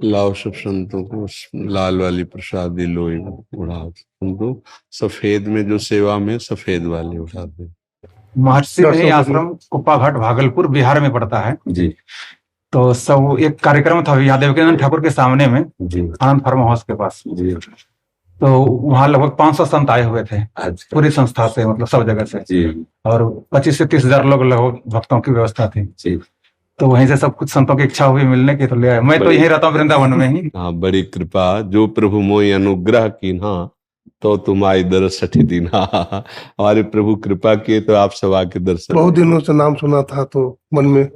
लाओ सब संतों को लाल वाली प्रसादी लोई उड़ा दो। सफेद में जो सेवा में सफेद वाली उठा दे। महर्षि मेरी आश्रम कुप्पाघाट भागलपुर बिहार में पड़ता है जी। तो सब एक कार्यक्रम था यादव ठाकुर के सामने में जी। आनंद फार्म हाउस के पास जी। तो वहाँ लगभग 500 संत आए हुए थे पूरी संस्था से, मतलब सब जगह से जी। और 25 से 30 हजार लोग लगभग भक्तों की व्यवस्था थी जी। तो वहीं से सब कुछ संतों की इच्छा हुई मिलने की तो ले आए। मैं तो यहीं रहता हूँ वृंदावन में ही। हाँ, बड़ी कृपा जो प्रभु मोहि अनुग्रह कीन्हा तो तुम आई दरस छठी दीना। हमारे प्रभु कृपा किए तो आप सब आके दर्शन। बहुत दिनों से नाम सुना था तो मन में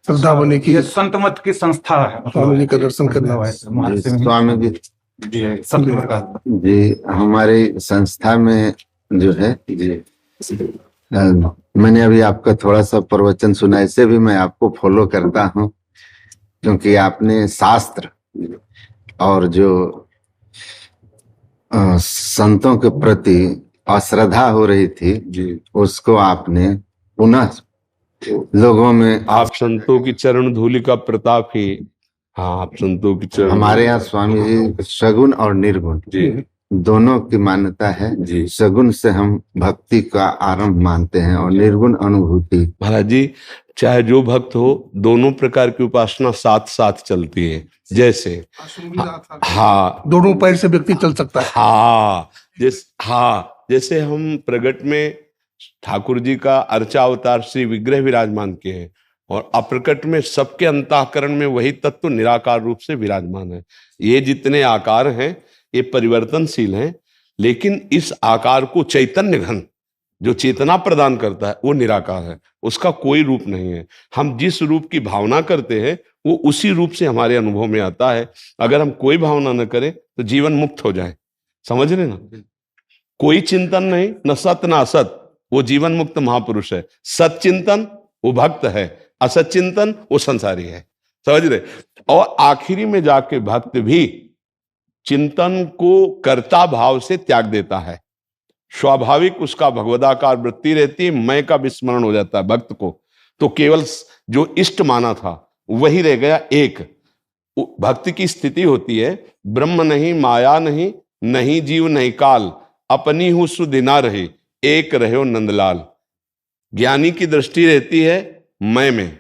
श्रद्धा बनी की ये संत मत की संस्था है, स्वामी जी का दर्शन करना। स्वामी जी जी हमारी संस्था में जो है जी मैंने अभी आपका थोड़ा सा प्रवचन सुना, इससे भी मैं आपको फॉलो करता हूँ क्योंकि आपने शास्त्र और जो संतों के प्रति अश्रद्धा हो रही थी जी, उसको आपने पुनः लोगों में। आप संतों की चरण धूलि का प्रताप ही। हाँ, आप संतों की चरण। हमारे यहाँ स्वामी जी सगुण और निर्गुण जी दोनों की मान्यता है जी। सगुण से हम भक्ति का आरंभ मानते हैं और निर्गुण अनुभूति। महाराज जी, चाहे जो भक्त हो, दोनों प्रकार की उपासना साथ साथ चलती है। जैसे हाँ, दोनों पैर से व्यक्ति चल सकता है। हाँ, जैसे हम प्रगट में ठाकुर जी का अर्चा अवतार श्री विग्रह विराजमान के हैं और अप्रकट में सबके अंतःकरण में वही तत्व निराकार रूप से विराजमान है। ये जितने आकार हैं ये परिवर्तनशील हैं, लेकिन इस आकार को चैतन्य घन जो चेतना प्रदान करता है वो निराकार है, उसका कोई रूप नहीं है। हम जिस रूप की भावना करते हैं वो उसी रूप से हमारे अनुभव में आता है। अगर हम कोई भावना न करें तो जीवन मुक्त हो जाए, समझ रहे ना। कोई चिंतन नहीं, न सत न असत, वो जीवन मुक्त महापुरुष है। सत चिंतन वो भक्त है, असत चिंतन वो संसारी है, समझ रहे। और आखिरी में जाके भक्त भी चिंतन को कर्ता भाव से त्याग देता है। स्वाभाविक उसका भगवदाकार वृत्ति रहती है, मैं का विस्मरण हो जाता है भक्त को। तो केवल जो इष्ट माना था वही रह गया एक। भक्ति की स्थिति होती है ब्रह्म नहीं, माया नहीं, नहीं जीव नहीं काल, अपनी हूं सुधि ना रहे, एक रहो नंदलाल। ज्ञानी की दृष्टि रहती है मैं में,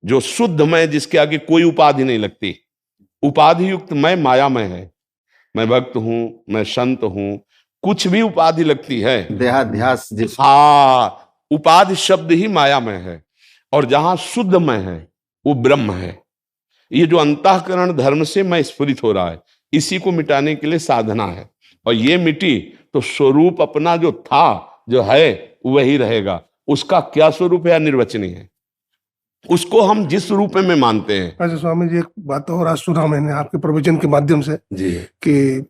जो शुद्ध मैं, जिसके आगे कोई उपाधि नहीं लगती। उपाधि युक्त मैं मायामय है। मैं भक्त हूं, मैं संत हूं, कुछ भी उपाधि लगती है देहाध्यास। हाँ, उपाधि शब्द ही मायामय है। और जहां शुद्ध मैं है वो ब्रह्म है। ये जो अंतःकरण धर्म से मैं स्फुरित हो रहा है, इसी को मिटाने के लिए साधना है। और ये मिटी तो स्वरूप अपना जो था, जो है, वही रहेगा। उसका क्या स्वरूप है अनिर्वचनीय है, उसको हम जिस रूप में मानते हैं। अच्छा स्वामी जी, एक बात और आज सुना मैंने आपके प्रवचन के माध्यम से जी कि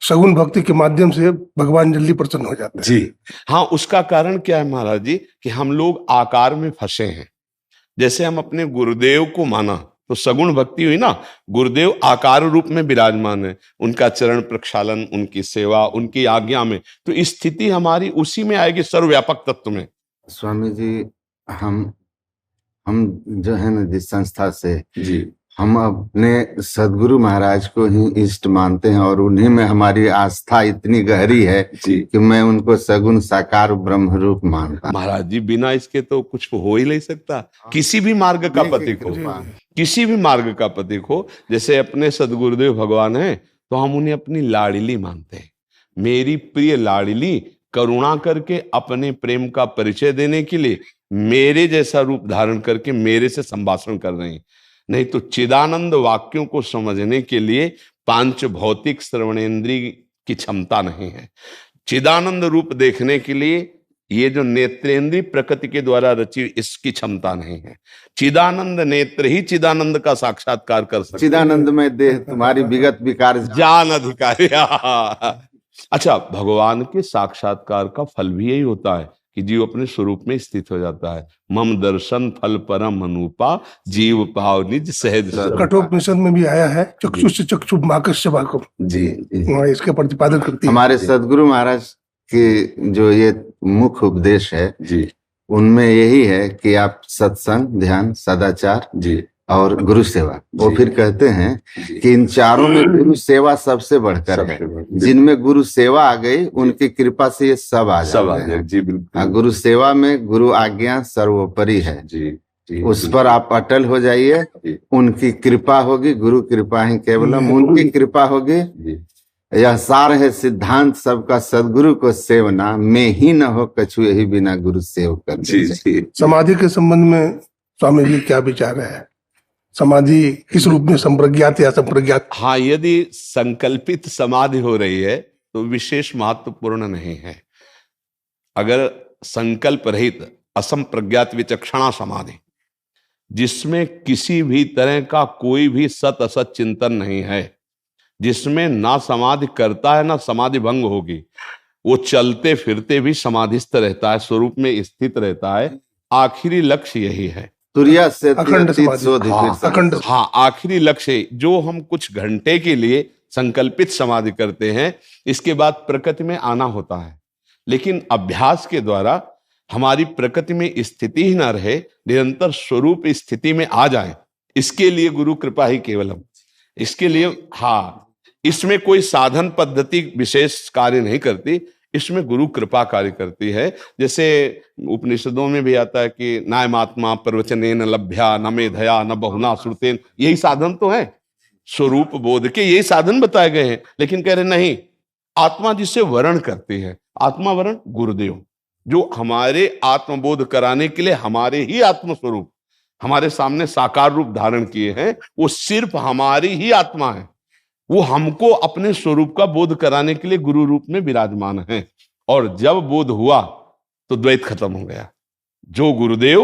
सगुण भक्ति के माध्यम से भगवान जल्दी प्रसन्न हो जाते हैं। जी हाँ, उसका कारण क्या है महाराज जी कि हम लोग आकार में फंसे हैं। जैसे हम अपने गुरुदेव को माना तो सगुण भक्ति हुई ना। गुरुदेव आकार रूप में विराजमान है, उनका चरण प्रक्षालन, उनकी सेवा, उनकी आज्ञा में, तो स्थिति हमारी उसी में आएगी, सर्वव्यापक तत्व में। स्वामी जी हम जो है ना जिस संस्था से जी, हम अपने सदगुरु महाराज को ही इष्ट मानते हैं और उन्हीं में हमारी आस्था इतनी गहरी है कि मैं उनको सगुण साकार ब्रह्म रूप मानता। महाराज जी, बिना इसके तो कुछ हो ही नहीं सकता। किसी भी मार्ग का पथिक हो, किसी भी मार्ग का पथिक हो, जैसे अपने सदगुरुदेव भगवान हैं तो हम उन्हें अपनी लाडली मानते हैं। मेरी प्रिय लाडली करुणा करके अपने प्रेम का परिचय देने के लिए मेरे जैसा रूप धारण करके मेरे से संभाषण कर रहे हैं। नहीं तो चिदानंद वाक्यों को समझने के लिए पांच भौतिक श्रवणेन्द्रिय की क्षमता नहीं है। चिदानंद रूप देखने के लिए ये जो नेत्रेंद्रिय प्रकृति के द्वारा रची, इसकी क्षमता नहीं है। चिदानंद नेत्र ही चिदानंद का साक्षात्कार कर सकते। चिदानंद में देह तुम्हारी विगत विकार जान अधिकारी। अच्छा, भगवान के साक्षात्कार का फल भी यही होता है कि जीव अपने स्वरूप में स्थित हो जाता है। मम दर्शन फल परम अनुपा, जीव पाव निज सहज स्वरूपा। कठोपनिषद में भी आया है, चक्षुष चक्षु माकस्य वाकम, जी वहाँ इसका प्रतिपादन करती है। हमारे सदगुरु महाराज के जो ये मुख्य उपदेश है जी उनमें यही है कि आप सत्संग, ध्यान, सदाचार जी और गुरु सेवा, वो जी। फिर कहते हैं कि इन चारों में गुरु सेवा सबसे बढ़कर है। जिनमें गुरु सेवा आ गई उनकी कृपा से ये सब आ जाए। जी बिल्कुल। गुरु सेवा में गुरु आज्ञा सर्वोपरि है जी जी, उस पर आप अटल हो जाइए। उनकी कृपा होगी, गुरु कृपा ही केवलम, उनकी कृपा होगी। यह सार है सिद्धांत सबका, सदगुरु को सेवना, में ही न हो कछु यही बिना गुरु सेव कर। समाधि के संबंध में स्वामी जी क्या विचार है? समाधि किस रूप में, संप्रज्ञात या संप्रज्ञात? हाँ, यदि संकल्पित समाधि हो रही है तो विशेष महत्वपूर्ण नहीं है। अगर संकल्प रहित असंप्रज्ञात विचक्षणा समाधि, जिसमें किसी भी तरह का कोई भी सत असत चिंतन नहीं है, जिसमें ना समाधि करता है ना समाधि भंग होगी, वो चलते फिरते भी समाधिस्थ रहता है, स्वरूप में स्थित रहता है। आखिरी लक्ष्य यही है, तुरिया से अखंड समाधि। अखंड। हाँ, आखिरी लक्ष्य जो हम कुछ घंटे के लिए संकल्पित समाधि करते हैं, इसके बाद प्रकृति में आना होता है। लेकिन अभ्यास के द्वारा हमारी प्रकृति में स्थिति ही ना रहे, निरंतर स्वरूप स्थिति में आ जाए, इसके लिए गुरु कृपा ही केवलम। इसके लिए हाँ, इसमें कोई साधन पद्धति विशेष कार्य नहीं करती, इसमें गुरु कृपा कार्य करती है। जैसे उपनिषदों में भी आता है कि नायमात्मा प्रवचनेन लभ्या न मेधया न बहुना श्रुतेन, यही साधन तो है, स्वरूप बोध के यही साधन बताए गए हैं। लेकिन कह रहे नहीं, आत्मा जिससे वर्ण करती है, आत्मा वर्ण गुरुदेव, जो हमारे आत्मबोध कराने के लिए हमारे ही आत्मस्वरूप हमारे सामने साकार रूप धारण किए हैं, वो सिर्फ हमारी ही आत्मा है। वो हमको अपने स्वरूप का बोध कराने के लिए गुरु रूप में विराजमान है। और जब बोध हुआ तो द्वैत खत्म हो गया। जो गुरुदेव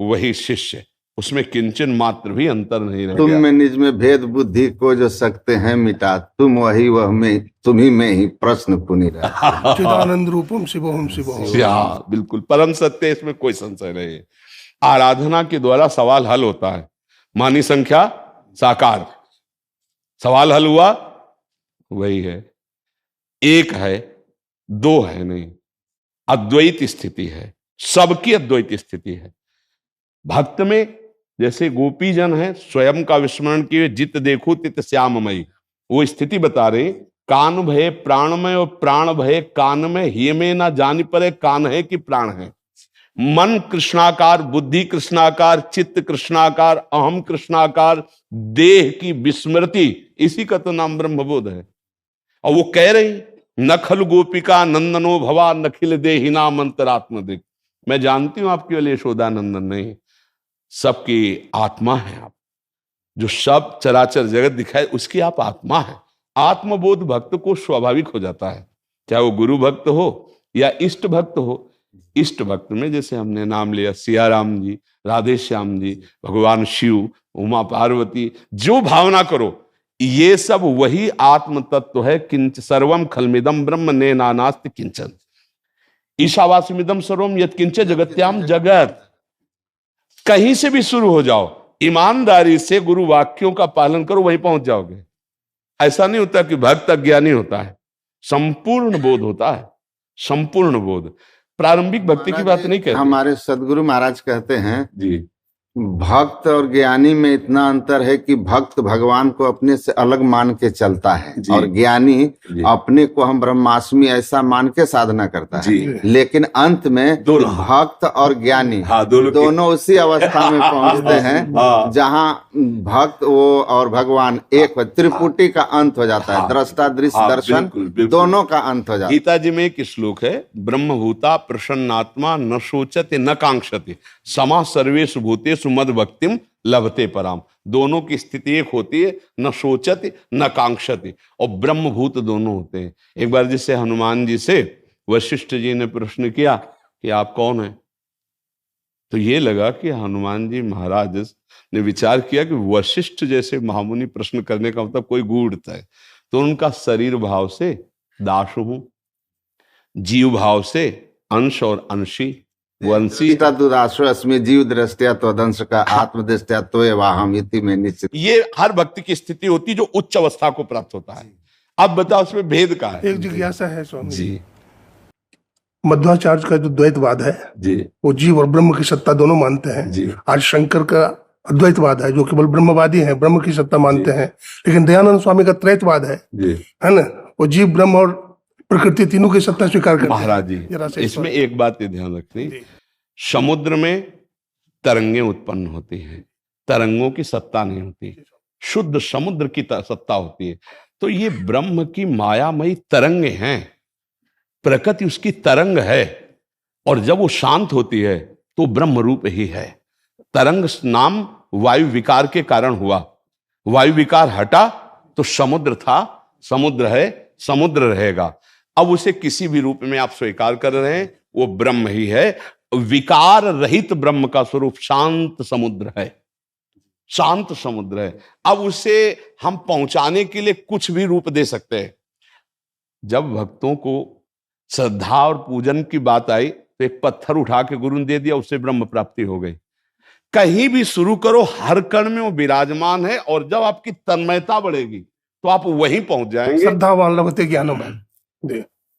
वही शिष्य, उसमें किंचन मात्र भी अंतर नहीं रह तुम गया। में निज में भेद बुद्धि को जो सकते हैं मिटा, तुम वही वह में, तुम्ही में ही प्रश्न पुनि रहा। चिदानंद रूपम शिवोहम शिवोहम। हाँ, बिल्कुल परम सत्य, इसमें कोई संशय नहीं है। आराधना के द्वारा सवाल हल होता है। मानी संख्या साकार, सवाल हल हुआ, वही है, एक है, दो है नहीं, अद्वैत स्थिति है, सबकी अद्वैत स्थिति है। भक्त में जैसे गोपी जन है, स्वयं का विस्मरण किए जित देखो तित श्याममयी, वो स्थिति बता रहे, कान भय प्राणमय और प्राण भय कान में, हिय में ना जान पड़े कान है कि प्राण है। मन कृष्णाकार, बुद्धि कृष्णाकार, चित्त कृष्णाकार, अहम कृष्णाकार, देह की विस्मृति, इसी का तो नाम ब्रह्मबोध है। और वो कह रही, न खल गोपिका नंदनो भवा नखिल देहिना मंतरात्म दिख। मैं जानती हूं आप केवल यशोदा नंदन नहीं, सबकी आत्मा है आप, जो सब चराचर जगत दिखाए उसकी आप आत्मा है। आत्मबोध भक्त को स्वाभाविक हो जाता है, चाहे वो गुरु भक्त हो या इष्ट भक्त हो। इष्ट भक्त में जैसे हमने नाम लिया सिया राम जी, राधे श्याम जी, भगवान शिव, उमा पार्वती, जो भावना करो, ये सब वही आत्म तत्व है। किंच सर्वम खलमिदम ब्रह्म ने नानास्ति किंचन, ईशावास्यमिदम सर्वम यत् किंच जगत्याम जगत। कहीं से भी शुरू हो जाओ, ईमानदारी से गुरु वाक्यों का पालन करो, वहीं पहुंच जाओगे। ऐसा नहीं होता कि भक्त अज्ञानी होता है, संपूर्ण बोध होता है, संपूर्ण बोध। प्रारंभिक भक्ति की बात नहीं कहते। हमारे सदगुरु महाराज कहते हैं जी, भक्त और ज्ञानी में इतना अंतर है कि भक्त भगवान को अपने से अलग मान के चलता है और ज्ञानी अपने को हम ब्रह्मास्मि ऐसा मान के साधना करता है। लेकिन अंत में भक्त और ज्ञानी दोनों उसी अवस्था में पहुंचते हैं जहां भक्त वो और भगवान एक, त्रिपुटी का अंत हो जाता है। दृष्टा दृश्य दर्शन दोनों का अंत हो जाता है। गीता जी में एक श्लोक है, ब्रह्मभूता प्रसन्नात्मा न सोचते न कांक्षते समा सर्वेषु भूतेषु मद भक्तिम लभते पराम। दोनों की स्थिति एक होती है, न सोचते न कांक्षते, और ब्रह्मभूत दोनों होते हैं। एक बार जिससे हनुमान जी से वशिष्ठ जी ने प्रश्न किया कि आप कौन हैं, तो ये लगा कि हनुमान जी महाराज ने विचार किया कि वशिष्ठ जैसे महामुनि प्रश्न करने का मतलब कोई गूढ़ता है। तो उनका शरीर भाव से दास हूं, जीव भाव से अंश और अंशी, वंशी। पिता दुराश्रय अस्मि जीव दृष्टिया त्वदंश का आत्मदृष्टिया त्वयवाहम इति में निश्चित। ये हर भक्ति की स्थिति होती है जो उच्च अवस्था को प्राप्त होता है। अब बताओ उसमें भेद का है। एक जिज्ञासा है स्वामी जी मध्वाचार्य का जो द्वैतवाद है जी वो जीव और ब्रह्म की सत्ता दोनों मानते हैं। जी आज शंकर का अद्वैतवाद है जो केवल ब्रह्मवादी है, ब्रह्म की सत्ता मानते हैं। लेकिन दयानंद स्वामी का त्रैतवाद है ना, वो जीव ब्रह्म और प्रकृति तीनों की सत्ता स्वीकार करते हैं। महाराज जी इसमें एक बात ये ध्यान रखनी, समुद्र में तरंगें उत्पन्न होती हैं, तरंगों की सत्ता नहीं होती, शुद्ध समुद्र की सत्ता होती है। तो ये ब्रह्म की मायामयी तरंगे हैं, प्रकृति उसकी तरंग है, और जब वो शांत होती है तो ब्रह्म रूप ही है। तरंग नाम वायु विकार के कारण हुआ, वायु विकार हटा तो समुद्र था, समुद्र है, समुद्र रहेगा। अब उसे किसी भी रूप में आप स्वीकार कर रहे हैं, वो ब्रह्म ही है। विकार रहित ब्रह्म का स्वरूप शांत समुद्र है, शांत समुद्र है। अब उसे हम पहुंचाने के लिए कुछ भी रूप दे सकते हैं। जब भक्तों को श्रद्धा और पूजन की बात आई तो एक पत्थर उठा के गुरु ने दे दिया, उससे ब्रह्म प्राप्ति हो गई। कहीं भी शुरू करो, हर कण में वो विराजमान है, और जब आपकी तन्मयता बढ़ेगी तो आप वहीं पहुंच जाएंगे। श्रद्धावान लभते ज्ञानवान।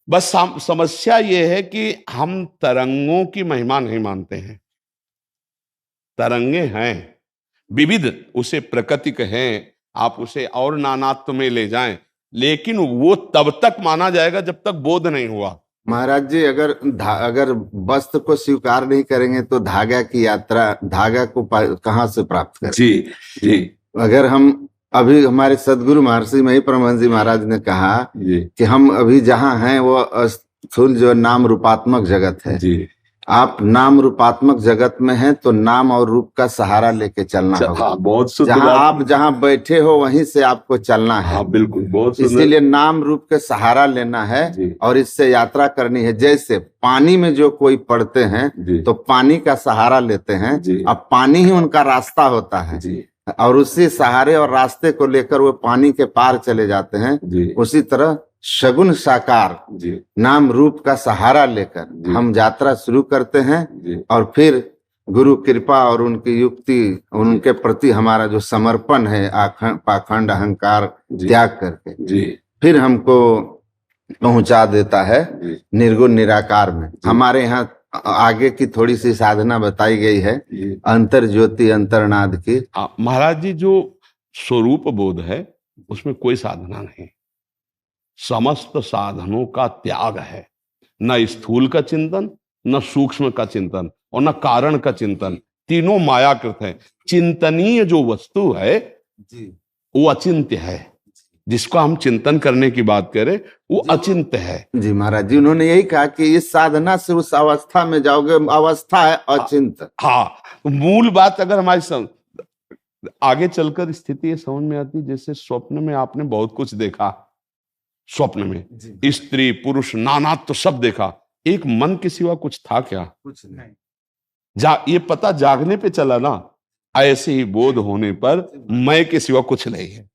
बस समस्या ये है कि हम तरंगों की महिमा नहीं मानते हैं। तरंगे हैं विविध, उसे प्रकृति कहें, आप उसे और नानात्व में ले जाएं, लेकिन वो तब तक माना जाएगा जब तक बोध नहीं हुआ। महाराज जी अगर वस्त्र को स्वीकार नहीं करेंगे तो धागा की यात्रा, धागा को कहाँ से प्राप्त करें? जी जी। अगर हम अभी, हमारे सदगुरु महर्षि मही परमहंस जी महाराज ने कहा कि हम अभी जहाँ हैं वो स्थूल जो नाम रूपात्मक जगत है जी। आप नाम रूपात्मक जगत में हैं तो नाम और रूप का सहारा लेके चलना होगा। बहुत जहाँ आप जहाँ बैठे हो वहीं से आपको चलना है। बिल्कुल, बहुत इसीलिए नाम रूप के सहारा लेना है और इससे यात्रा करनी है। जैसे पानी में जो कोई पड़ते हैं तो पानी का सहारा लेते हैं, अब पानी ही उनका रास्ता होता है और उसी सहारे और रास्ते को लेकर वो पानी के पार चले जाते हैं। उसी तरह सगुण साकार नाम रूप का सहारा लेकर हम यात्रा शुरू करते हैं, और फिर गुरु कृपा और उनकी युक्ति, उनके प्रति हमारा जो समर्पण है, पाखंड अहंकार त्याग करके फिर हमको पहुंचा देता है निर्गुण निराकार में। हमारे यहाँ आगे की थोड़ी सी साधना बताई गई है, अंतर ज्योति अंतर्नाद की। महाराज जी, जो स्वरूप बोध है उसमें कोई साधना नहीं, समस्त साधनों का त्याग है। न स्थूल का चिंतन, न सूक्ष्म का चिंतन, और न कारण का चिंतन, तीनों मायाकृत है। चिंतनीय जो वस्तु है वो अचिंत्य है, जिसको हम चिंतन करने की बात करें वो अचिंत्य है। जी महाराज जी, उन्होंने यही कहा कि इस साधना से उस अवस्था में जाओगे, अवस्था है अचिंत। हाँ, मूल बात अगर हमारी आगे चलकर स्थिति ये समझ में आती, जैसे स्वप्न में आपने बहुत कुछ देखा, स्वप्न में स्त्री पुरुष नानात्व तो सब देखा, एक मन के सिवा कुछ था क्या? कुछ नहीं। ये पता जागने पे चला ना, ऐसे ही बोध होने पर मैं के सिवा कुछ नहीं है।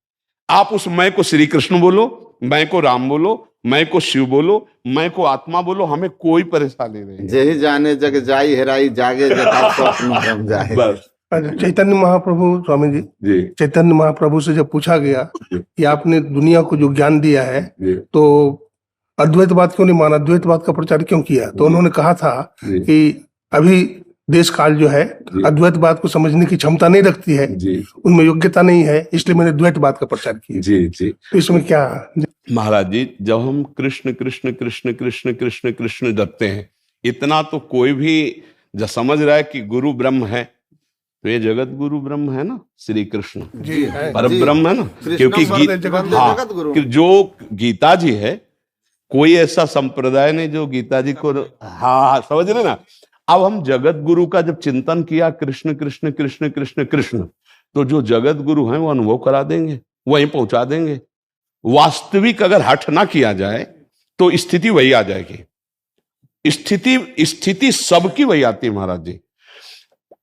आप उस मैं को श्री कृष्ण बोलो, मैं को राम बोलो, मैं को शिव बोलो, मैं को आत्मा बोलो, हमें कोई परेशानी नहीं। जय जाने जग जाई हेराई, जागे जगा स्वप्न रम जाए। बस चैतन्य महाप्रभु स्वामी जी, चैतन्य महाप्रभु से जब पूछा गया कि आपने दुनिया को जो ज्ञान दिया है तो अद्वैतवाद क्यों नहीं माना, अद्वैतवाद का प्रचार क्यों किया, तो उन्होंने कहा था कि अभी देश काल जो है अद्वैतवाद को समझने की क्षमता नहीं रखती है, उनमें योग्यता नहीं है, इसलिए मैंने द्वैतवाद का प्रचार किया। तो इसमें क्या महाराज जी, जब हम कृष्ण कृष्ण कृष्ण कृष्ण कृष्ण कृष्ण जपते हैं, इतना तो कोई भी जब समझ रहा है कि गुरु ब्रह्म है, तो ये जगत गुरु ब्रह्म है ना, श्री कृष्ण पर ब्रह्म है ना, क्योंकि जो गीता जी है, कोई ऐसा संप्रदाय नहीं जो गीता जी को समझ रहे ना। अब हम जगत गुरु का जब चिंतन किया, कृष्ण कृष्ण कृष्ण कृष्ण कृष्ण, तो जो जगत गुरु हैं वो अनुभव करा देंगे, वहीं पहुंचा देंगे। वास्तविक अगर हठ ना किया जाए तो स्थिति वही आ जाएगी। स्थिति सबकी वही आती है महाराज जी।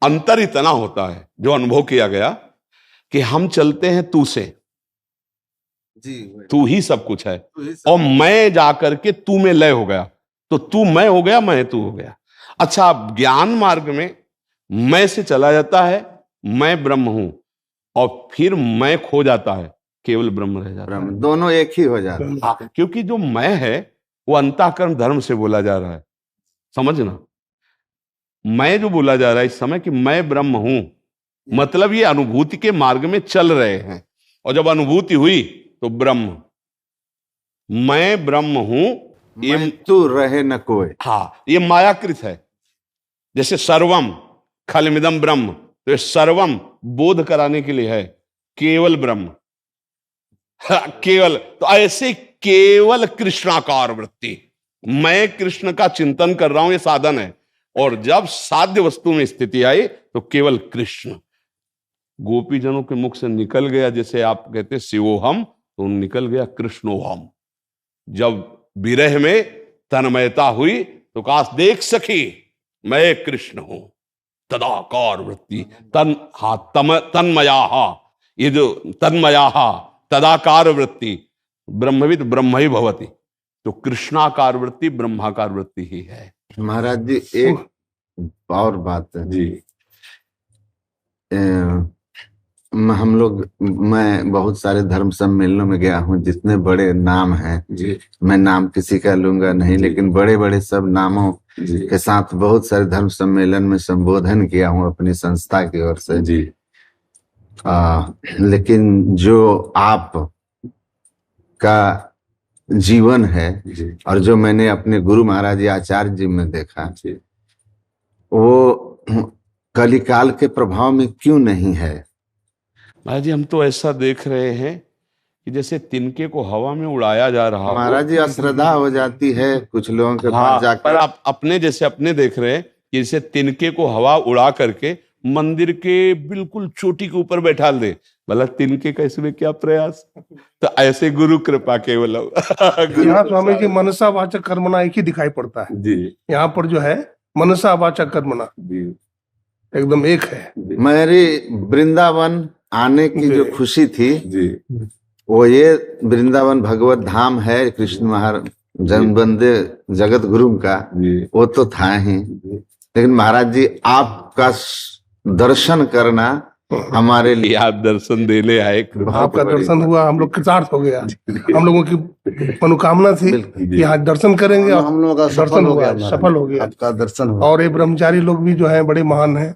अंतर इतना होता है जो अनुभव किया गया कि हम चलते हैं तू से, तू ही सब कुछ है, और मैं जाकर के तू में लय हो गया, तो तू मैं हो गया, मैं तू हो गया। अच्छा, ज्ञान मार्ग में मैं से चला जाता है, मैं ब्रह्म हूं, और फिर मैं खो जाता है, केवल ब्रह्म रह जाता है। दोनों एक ही हो जाते हैं। हाँ, क्योंकि जो मैं है वो अंतःकरण धर्म से बोला जा रहा है, समझना। मैं जो बोला जा रहा है इस समय कि मैं ब्रह्म हूं, मतलब ये अनुभूति के मार्ग में चल रहे हैं, और जब अनुभूति हुई तो ब्रह्म, मैं ब्रह्म हूं, ये तू रहे न कोई। हाँ, ये मायाकृत है। जैसे सर्वम खलमिदम ब्रह्म, तो ये सर्वम बोध कराने के लिए है, केवल ब्रह्म। हाँ, केवल, तो ऐसे केवल कृष्णाकार वृत्ति, मैं कृष्ण का चिंतन कर रहा हूं, ये साधन है। और जब साध्य वस्तु में स्थिति आई तो केवल कृष्ण गोपी जनों के मुख से निकल गया, जैसे आप कहते शिवोहम, तो निकल गया कृष्णोहम। जब विरह में तन्मयता हुई तो कहा, देख सखी मैं कृष्ण हूं, तदाकार वृत्ति तन्मया, ये जो तन्मया तदाकार वृत्ति, ब्रह्मविद ब्रह्म ही भवति, तो कृष्णाकार वृत्ति ब्रह्माकार वृत्ति ही है। महाराज जी एक और बात है जी, हम लोग, मैं बहुत सारे धर्म सम्मेलनों में गया हूँ, जितने बड़े नाम हैं जी, मैं नाम किसी का लूंगा नहीं, लेकिन बड़े बड़े सब नामों के साथ बहुत सारे धर्म सम्मेलन में संबोधन किया हूँ अपनी संस्था की ओर से जी, लेकिन जो आप का जीवन है जी, और जो मैंने अपने गुरु महाराज आचार्य जी में देखा, वो कलिकाल के प्रभाव में क्यों नहीं है? महाराज जी, हम तो ऐसा देख रहे हैं कि जैसे तिनके को हवा में उड़ाया जा रहा हो। महाराज जी, अश्रद्धा हो जाती है कुछ लोगों के हाँ, पास जाकर। पर आप अपने जैसे अपने देख रहे हैं कि जैसे तिनके को हवा उड़ा करके मंदिर के बिल्कुल चोटी के ऊपर बैठा दे, भला तिनके का इसमें क्या प्रयास? तो ऐसे गुरु कृपा केवल। यहाँ स्वामी जी मनसा वाचक कर्मणा एक ही दिखाई पड़ता है जी, यहाँ पर, जो है मनसा वाचक कर्मणा जी, एकदम एक है। मेरी वृंदावन आने की जो खुशी थी, जी, वो ये वृंदावन भगवत धाम है, कृष्ण महाराज जनबंदे जगत गुरु का, वो तो था ही, लेकिन महाराज जी आपका दर्शन करना हमारे लिए, आप दर्शन देने आए, आपका दर्शन हुआ, हम लोग कृतार्थ हो गया। हम लोगों की मनोकामना थी कि यहाँ दर्शन करेंगे, और हम लोगों का दर्शन हुआ, सफल हो गया। आपका दर्शन हुआ। और ये ब्रह्मचारी लोग भी जो है बड़े महान हैं,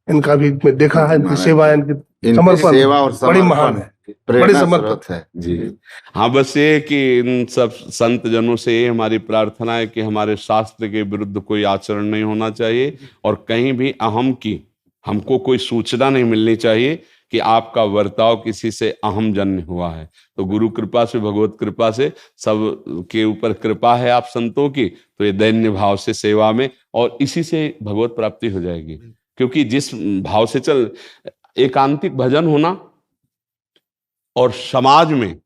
इनका भी मैं देखा है, इनकी सेवा, इनकी इनकी समर्पण सेवा और बड़ी महान है, बड़ी प्रेरणा समर्पित स्रोत है। जी। हाँ, बस ये कि इन सब संत जनों से ये हमारी प्रार्थना है कि हमारे शास्त्र के विरुद्ध कोई आचरण नहीं होना चाहिए, और कहीं भी अहम की हमको कोई सूचना नहीं मिलनी चाहिए कि आपका वर्ताव किसी से अहम जन्य हुआ है। तो गुरु कृपा से, भगवत कृपा से, सब के ऊपर कृपा है आप संतों की, तो ये दैन्य भाव से सेवा में, और इसी से भगवत प्राप्ति हो जाएगी। क्योंकि जिस भाव से चल, एकांतिक भजन होना और समाज में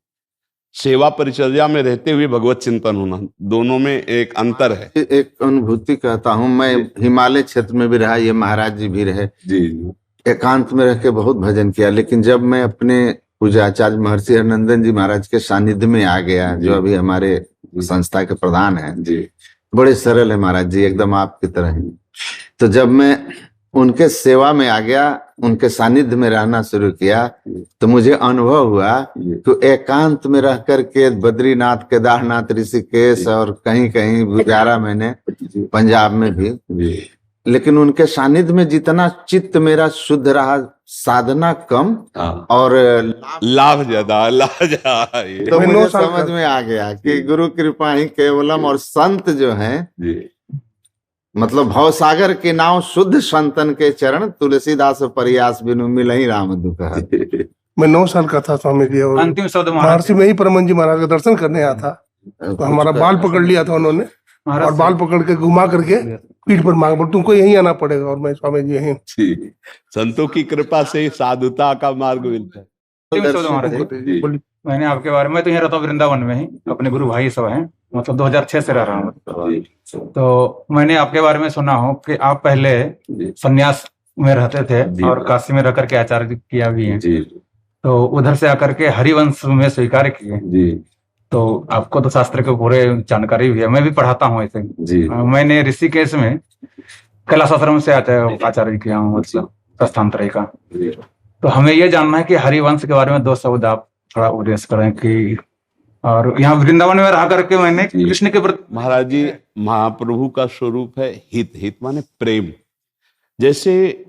सेवा परिचर्या में रहते हुए भगवत चिंतन होना, दोनों में एक अंतर है। एक अनुभूति कहता हूँ, मैं हिमालय क्षेत्र में भी रहा, ये महाराज जी भी रहे जी, एकांत में रह के बहुत भजन किया, लेकिन जब मैं अपने पूजा आचार्य महर्षि हरनंदन जी महाराज के सानिध्य में आ गया, जो अभी हमारे संस्था के प्रधान हैं, जी, बड़े सरल है महाराज जी, एकदम आपकी तरह ही। तो जब मैं उनके सेवा में आ गया, उनके सानिध्य में रहना शुरू किया, तो मुझे अनुभव हुआ कि एकांत में रह करके बद्रीनाथ, केदारनाथ, ऋषिकेश और कहीं कहीं गुजारा मैंने, पंजाब में भी, लेकिन उनके सानिध्य में जितना चित्त मेरा शुद्ध रहा, साधना कम और लाभ ज्यादा, लाभ ज्यादा। तो मुझे समझ में आ गया कि गुरु कृपा ही केवलम, और संत जो हैं, मतलब भवसागर के नाव शुद्ध संतन के चरण, तुलसीदास प्रयास बिनु मिलहि राम दुख। मैं 9 साल का था स्वामी जी, और अंतिम शब्द महर्षि में ही परमन जी महाराज का दर्शन करने आया था, तो हमारा बाल पकड़ लिया था उन्होंने, और बाल पकड़ के घुमा करके पीठ पर मांग, बोल तुमको यहीं आना पड़ेगा, और मैं स्वामी जी यहीं। संतों की कृपा से ही साधुता का मार्ग मिलता है। मैंने आपके बारे में, तो यहाँ रहता हूँ वृंदावन में ही, अपने गुरु भाई सब हैं, मतलब 2006 से रह रहा हूँ। तो मैंने आपके बारे में सुना हो कि आप पहले संन्यास में रहते थे और काशी में रह करके आचार्य किया भी है, तो उधर से आकर के हरिवंश में स्वीकार किए। तो आपको तो शास्त्र के पूरे जानकारी भी है, मैं भी पढ़ाता हूँ ऐसे जी मैंने ऋषिकेश में कैलाश आश्रम से आचार्य किया हूँ, मतलब प्रस्थानत्रय का। तो हमें ये जानना है कि हरिवंश के बारे में 2 शब्द आप थोड़ा उपदेश करें कि, और यहाँ वृंदावन में रह करके मैंने कृष्ण के प्रति। महाराज जी, महाप्रभु का स्वरूप है हित। हित माने प्रेम। जैसे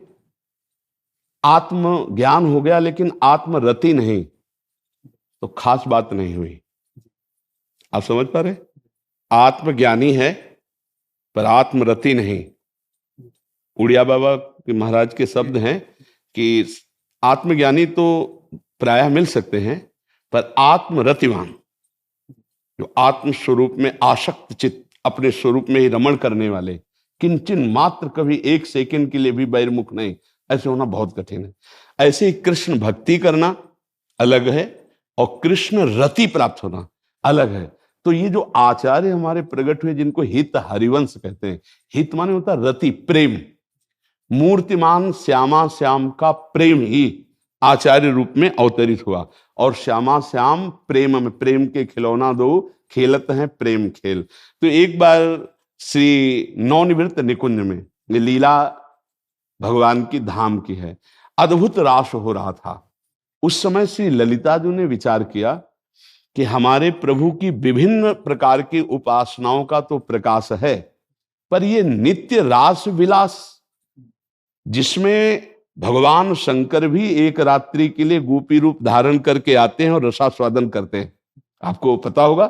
आत्म ज्ञान हो गया लेकिन आत्मरति नहीं, तो खास बात नहीं हुई। आप समझ पा रहे? आत्मज्ञानी है पर आत्मरति नहीं। उड़िया बाबा के महाराज के शब्द हैं कि आत्मज्ञानी तो प्रायः मिल सकते हैं, पर आत्मरतिवान, जो आत्म स्वरूप में आसक्त चित्त, अपने स्वरूप में ही रमण करने वाले, किंचन मात्र कभी 1 सेकंड के लिए भी बहिर्मुख नहीं, ऐसे होना बहुत कठिन है। ऐसे ही कृष्ण भक्ति करना अलग है और कृष्ण रति प्राप्त होना अलग है। तो ये जो आचार्य हमारे प्रकट हुए, जिनको हित हरिवंश कहते हैं, हित माने होता रति, प्रेम। मूर्तिमान श्यामा श्याम का प्रेम ही आचार्य रूप में अवतरित हुआ। और श्यामा श्याम प्रेम में, प्रेम के खिलौना दो, खेलत हैं प्रेम खेल। तो एक बार श्री नवनिवृत्त निकुंज में, ये लीला भगवान की धाम की है, अद्भुत रास हो रहा था। उस समय श्री ललिता जी ने विचार किया कि हमारे प्रभु की विभिन्न प्रकार की उपासनाओं का तो प्रकाश है, पर ये नित्य रास विलास, जिसमें भगवान शंकर भी एक रात्रि के लिए गोपी रूप धारण करके आते हैं और रसास्वादन करते हैं, आपको पता होगा,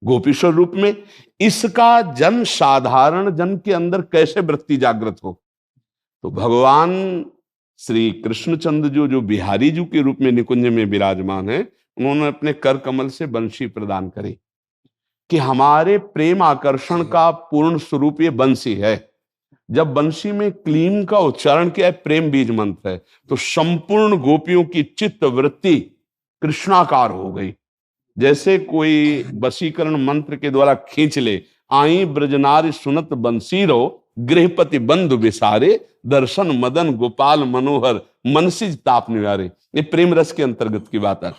गोपीश्वर रूप में, इसका जन साधारण जन के अंदर कैसे वृत्ति जागृत हो। तो भगवान श्री कृष्णचंद्र जो बिहारी जी के रूप में निकुंज में विराजमान है, उन्होंने अपने कर कमल से बंशी प्रदान करी कि हमारे प्रेम आकर्षण का पूर्ण स्वरूप ये बंसी है। जब बंशी में क्लीम का उच्चारण किया है, प्रेम बीज मंत्र है, तो संपूर्ण गोपियों की चित्त वृत्ति कृष्णाकार हो गई। जैसे कोई वशीकरण मंत्र के द्वारा खींच ले, आई ब्रजनारी सुनत बंसीरो, गृहपति बंधु विसारे, दर्शन मदन गोपाल मनोहर, मनसिज ताप निवारे। ये प्रेम रस के अंतर्गत की बात है।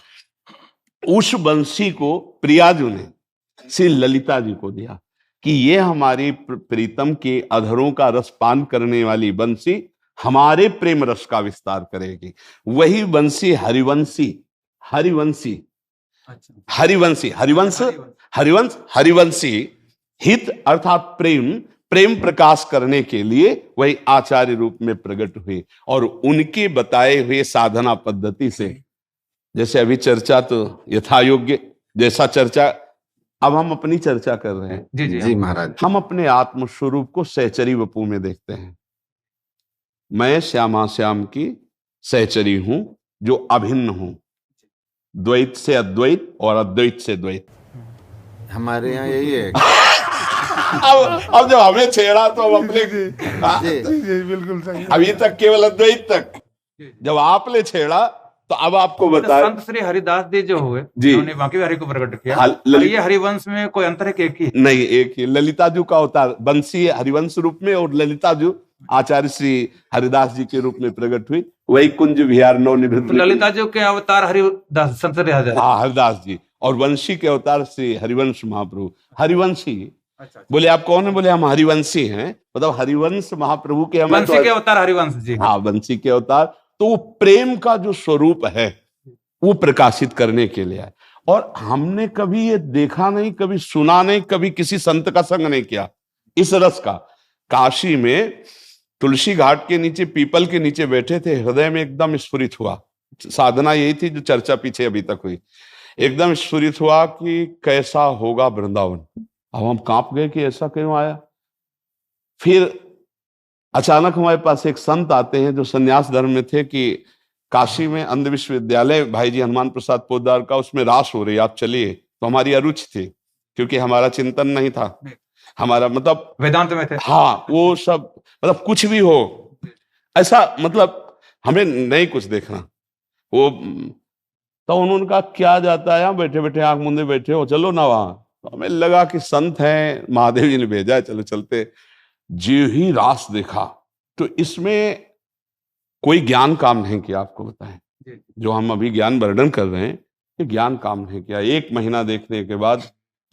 उस बंसी को प्रियाजू ने श्री ललिता जी को दिया कि ये हमारी प्रीतम के अधरों का रस पान करने वाली बंसी हमारे प्रेम रस का विस्तार करेगी। वही बंसी हरिवंशी, हरिवंशी, हरिवंशी, हरिवंश, हरिवंश, हरिवंशी, हित अर्थात प्रेम, प्रेम प्रकाश करने के लिए वही आचार्य रूप में प्रकट हुए और उनके बताए हुए साधना पद्धति से, जैसे अभी चर्चा तो यथा योग्य जैसा चर्चा, अब हम अपनी चर्चा कर रहे हैं। जी जी जी महाराज, हम अपने आत्म स्वरूप को सहचरी वपु में देखते हैं। मैं श्यामा श्याम की सहचरी हूं जो अभिन्न हूं, द्वैत से अद्वैत और अद्वैत से द्वैत। हमारे यहाँ यही है। अब जब हमें छेड़ा तो हम अपने जी बिल्कुल सही। अभी तक केवल अद्वैत तक, जब आपने छेड़ा तो अब आपको बता। संत श्री हरिदास जी जो हुए, जी, उन्होंने बाकी हरि को प्रकट किया। ये हरिवंश में कोई अंतर है कि एक ही? नहीं, एक ही। ललिता जी का अवतार बंसी हरिवंश रूप में और ललिता जी आचार्य श्री हरिदास जी के रूप में प्रकट हुई। वही कुंज विहार नवनिवृत्त। तो ललिता जी के अवतार हरिदास, संत हरिदास जी, और वंशी के अवतार श्री हरिवंश महाप्रभु। हरिवंशी अच्छा। बोले आप कौन है? बोले हम हरिवंशी हैं, मतलब हरिवंश महाप्रभु के। वंशी के अवतार हरिवंश जी। हाँ, वंशी के अवतार। तो वो प्रेम का जो स्वरूप है वो प्रकाशित करने के लिए है। और हमने कभी ये देखा नहीं, कभी सुना नहीं, कभी किसी संत का संग नहीं किया इस रस का। काशी में तुलसी घाट के नीचे, पीपल के नीचे बैठे थे, हृदय में एकदम स्फुरित हुआ, साधना यही थी जो चर्चा पीछे अभी तक हुई, एकदम स्फुरित हुआ कि कैसा होगा वृंदावन। अब हम कांप गए कि ऐसा क्यों आया। फिर अचानक हमारे पास एक संत आते हैं जो सन्यास धर्म में थे कि काशी में अंध विश्वविद्यालय भाई जी हनुमान प्रसाद पोद्दार का, उसमें रास हो रही, आप चलिए। तो हमारी अरुचि थी, क्योंकि हमारा चिंतन नहीं था, हमारा मतलब वेदांत में थे। हाँ, वो सब मतलब कुछ भी हो ऐसा, मतलब हमें नहीं कुछ देखना वो। तो उन्होंने कहा क्या जाता है, यहाँ बैठे बैठे आंख मूंदे बैठे हो, चलो ना वहां। तो हमें लगा कि संत हैं, महादेव जी ने भेजा है, चलो चलते। जो ही रास देखा तो इसमें कोई ज्ञान काम नहीं किया। आपको बताएं, जो हम अभी ज्ञान वर्णन कर रहे हैं, ये ज्ञान काम नहीं किया। 1 महीना देखने के बाद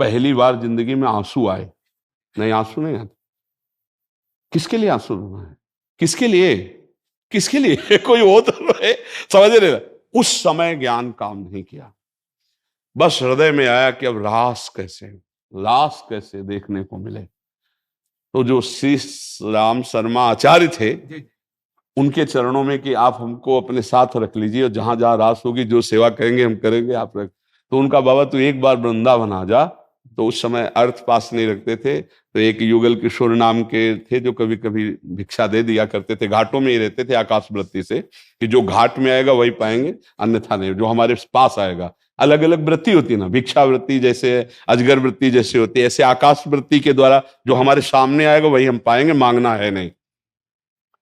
पहली बार जिंदगी में आंसू आए। नहीं, आंसू नहीं आते। किसके लिए आंसू रोना है? किसके लिए? किसके लिए? कोई वो तो है, समझ रहे ना? उस समय ज्ञान काम नहीं किया। बस हृदय में आया कि अब लाश कैसे देखने को मिले। तो जो श्री राम शर्मा आचार्य थे, उनके चरणों में कि आप हमको अपने साथ रख लीजिए और जहां जहां रास होगी जो सेवा करेंगे हम करेंगे, आप रख। तो उनका बाबा तू एक बार वृंदावन आ जा। तो उस समय अर्थ पास नहीं रखते थे, तो एक युगल किशोर नाम के थे जो कभी कभी भिक्षा दे दिया करते थे। घाटों में ही रहते थे आकाश वृत्ति से, कि जो घाट में आएगा वही पाएंगे, अन्यथा नहीं। जो हमारे पास आएगा, अलग अलग वृत्ति होती ना, भिक्षा वृत्ति जैसे, अजगर वृत्ति जैसे होती है, ऐसे आकाश वृत्ति के द्वारा जो हमारे सामने आएगा वही हम पाएंगे, मांगना है नहीं।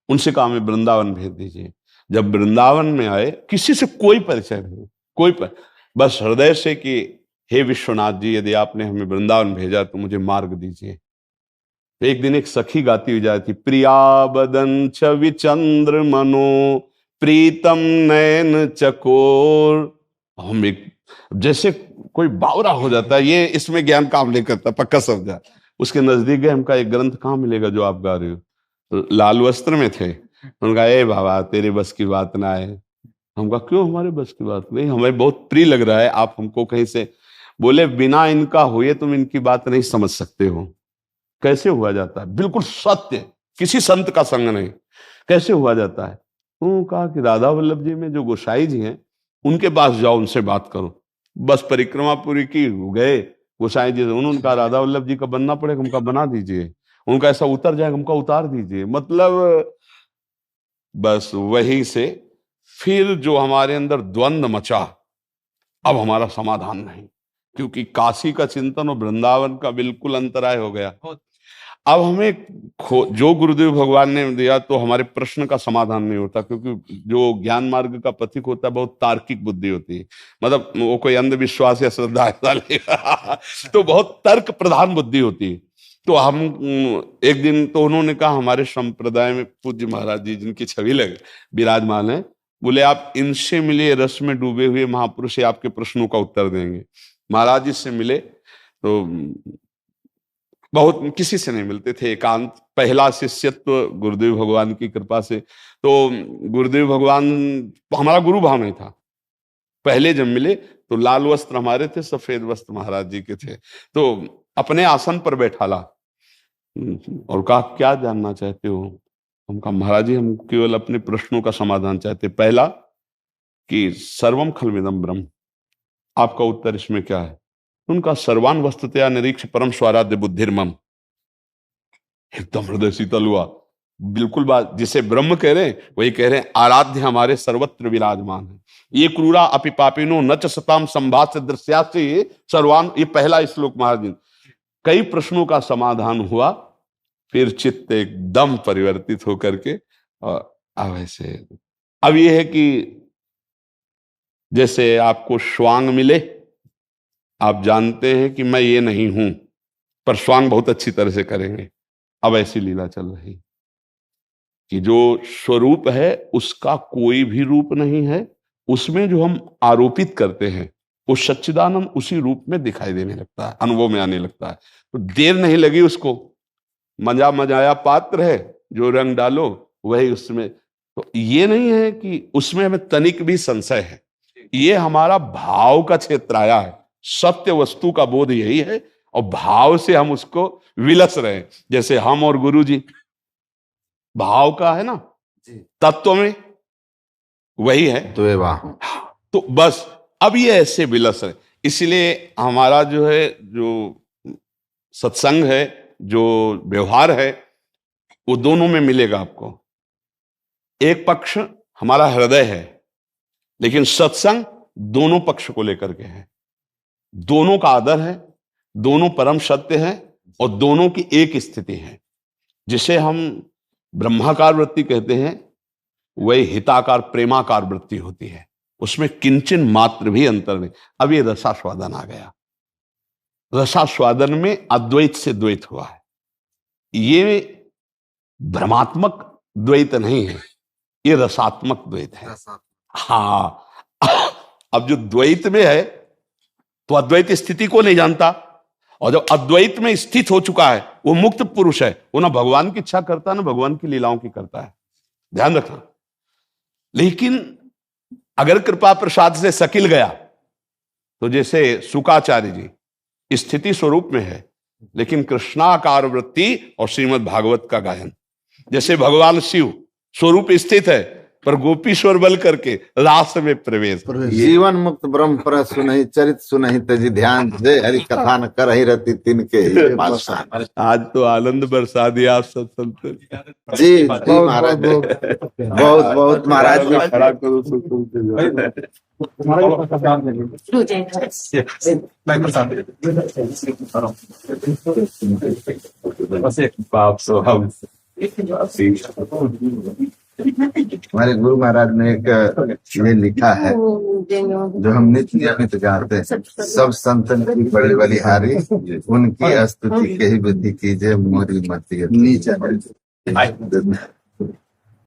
उनसे कहा हमें वृंदावन भेज दीजिए। जब वृंदावन में आए, किसी से कोई परिचय नहीं, बस हृदय से कि हे विश्वनाथ जी, यदि आपने हमें वृंदावन भेजा तो मुझे मार्ग दीजिए। तो एक दिन एक सखी गाती हुई जाती, प्रिया बदन छवि चंद्र मनो प्रीतम नयन चकोर। हम एक जैसे कोई बावरा हो जाता है, ये इसमें ज्ञान काम नहीं करता, पक्का समझा। उसके नजदीक गए, हमका एक ग्रंथ कहाँ मिलेगा जो आप गा रहे हो? तो लाल वस्त्र में थे। उनका, ए बाबा तेरे बस की बात ना है। हमका, क्यों हमारे बस की बात नहीं? हमें बहुत प्रिय लग रहा है, आप हमको कहीं से। बोले, बिना इनका हुए तुम इनकी बात नहीं समझ सकते हो। कैसे हुआ जाता है? बिल्कुल सत्य, किसी संत का संग नहीं। कैसे हुआ जाता है? उन्होंने कहा कि राधा वल्लभ जी में जो गोसाई जी हैं, उनके पास जाओ, उनसे बात करो। बस परिक्रमा पूरी की, गए गोसाई जी। उन्होंने कहा राधा वल्लभ जी का बनना पड़ेगा, उनका बना दीजिए। उनका ऐसा उतर जाएगा, उनका उतार दीजिए। मतलब बस वहीं से फिर जो हमारे अंदर द्वंद्व मचा, अब हमारा समाधान नहीं, क्योंकि काशी का चिंतन और वृंदावन का बिल्कुल अंतराय हो गया। अब हमें जो गुरुदेव भगवान ने दिया तो हमारे प्रश्न का समाधान नहीं होता, क्योंकि जो ज्ञान मार्ग का पथिक होता है बहुत तार्किक बुद्धि होती है। मतलब वो कोई अंधविश्वास या श्रद्धा ऐसा लेगा तो बहुत तर्क प्रधान बुद्धि होती है। तो हम एक दिन तो उन्होंने कहा, हमारे संप्रदाय में पूज्य महाराज जी जिनकी छवि लगे विराजमान है, बोले आप इनसे मिले, रस में डूबे हुए महापुरुष आपके प्रश्नों का उत्तर देंगे। महाराज जी से मिले तो बहुत, किसी से नहीं मिलते थे, एकांत। पहला शिष्यत्व गुरुदेव भगवान की कृपा से। तो गुरुदेव भगवान हमारा गुरु भाव नहीं था। पहले जब मिले तो लाल वस्त्र हमारे थे, सफेद वस्त्र महाराज जी के थे। तो अपने आसन पर बैठाला और कहा, क्या जानना चाहते हो? हम कहा, महाराज जी हम केवल अपने प्रश्नों का समाधान चाहते। पहला कि सर्वम खलविदम ब्रह्म, आपका उत्तर इसमें क्या है? उनका सर्वान वस्तुतया निरीक्ष परम स्वाराध्य बुद्धिर्मम। एकदम हृदय शीतल हुआ। बिल्कुल बात जिसे ब्रह्म कह रहे हैं वही कह रहे हैं, आराध्य हमारे सर्वत्र विराजमान है। ये क्रूरा अपि पापिनो न च सताम संभाष्य दृश्यास्य सर्वान, ये पहला श्लोक महाराज जी। कई प्रश्नों का समाधान हुआ, फिर चित्त एकदम परिवर्तित होकर के। और अब ऐसे, अब ये है कि जैसे आपको श्वांग मिले, आप जानते हैं कि मैं ये नहीं हूं, पर श्वांग बहुत अच्छी तरह से करेंगे। अब ऐसी लीला चल रही कि जो स्वरूप है उसका कोई भी रूप नहीं है, उसमें जो हम आरोपित करते हैं वो सच्चिदानंद उसी रूप में दिखाई देने लगता है, अनुभव में आने लगता है। तो देर नहीं लगी उसको। मजा मजाया पात्र है, जो रंग डालो वही उसमें। तो ये नहीं है कि उसमें हमें तनिक भी संशय है, ये हमारा भाव का क्षेत्र आया है। सत्य वस्तु का बोध यही है और भाव से हम उसको विलस रहे हैं। जैसे हम और गुरु जी भाव का है ना, तत्व में वही है तो बस अब ये ऐसे विलस रहे। इसलिए हमारा जो है, जो सत्संग है, जो व्यवहार है, वो दोनों में मिलेगा आपको। एक पक्ष हमारा हृदय है, लेकिन सत्संग दोनों पक्ष को लेकर के है। दोनों का आदर है, दोनों परम सत्य है और दोनों की एक स्थिति है। जिसे हम ब्रह्माकार वृत्ति कहते हैं, वही हिताकार प्रेमाकार वृत्ति होती है। उसमें किंचन मात्र भी अंतर नहीं। अब ये रसास्वादन आ गया। रसास्वादन में अद्वैत से द्वैत हुआ है। ये भ्रमात्मक द्वैत नहीं है, ये रसात्मक द्वैत है। हाँ, अब जो द्वैत में है तो अद्वैत स्थिति को नहीं जानता, और जब अद्वैत में स्थित हो चुका है वो मुक्त पुरुष है, वो ना भगवान की इच्छा करता ना भगवान की लीलाओं की करता है, ध्यान रखना। लेकिन अगर कृपा प्रसाद से सकिल गया तो जैसे शुकाचार्य जी स्थिति स्वरूप में है लेकिन कृष्णाकार वृत्ति और श्रीमद् भागवत का गायन, जैसे भगवान शिव स्वरूप स्थित है पर गोपीश्वर बल करके रास में प्रवेश। जीवन मुक्त ब्रह्म पर सुनहि चरित सुनहि तजी ध्यान जे हरि कथा न कर ही रहती तिनके पातशाह। आज तो आनंद बरसा दिया आप सब संत जी जी महाराज, बहुत बहुत महाराज। खड़ा करो सो सुनते हमारे गुरु महाराज ने एक ये लिखा है जो हम नित्य नियमित गाते हैं, सब संतन की बड़ी बलिहारी उनकी स्तुति के ही बुद्धि कीजिए मोरी मती नीचे।